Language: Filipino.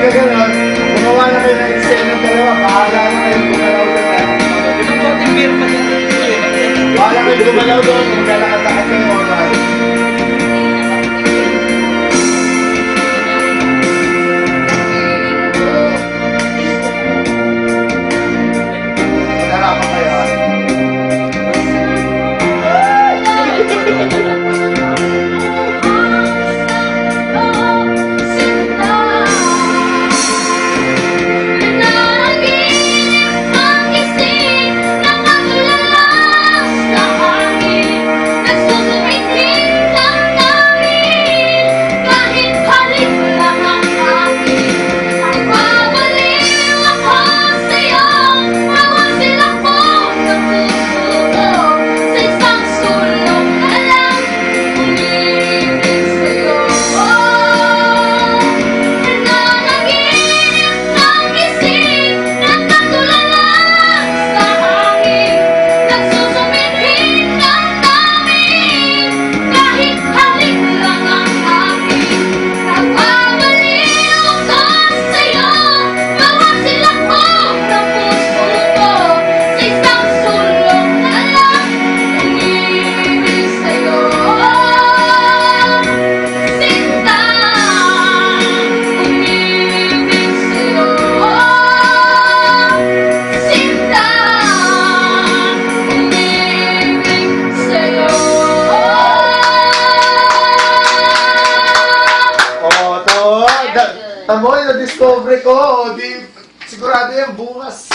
pagka gano'n, gumawa na kayo ng excel ng dalawa, bahala na kayo gumalaw doon. Ibang konting beer pa dyan. Bahala kayo gumalaw doon, kung lalakatakas kayo o ba. Narapan kayo ah. Tamo, na-discover ko. Di, sigurado yan bukas.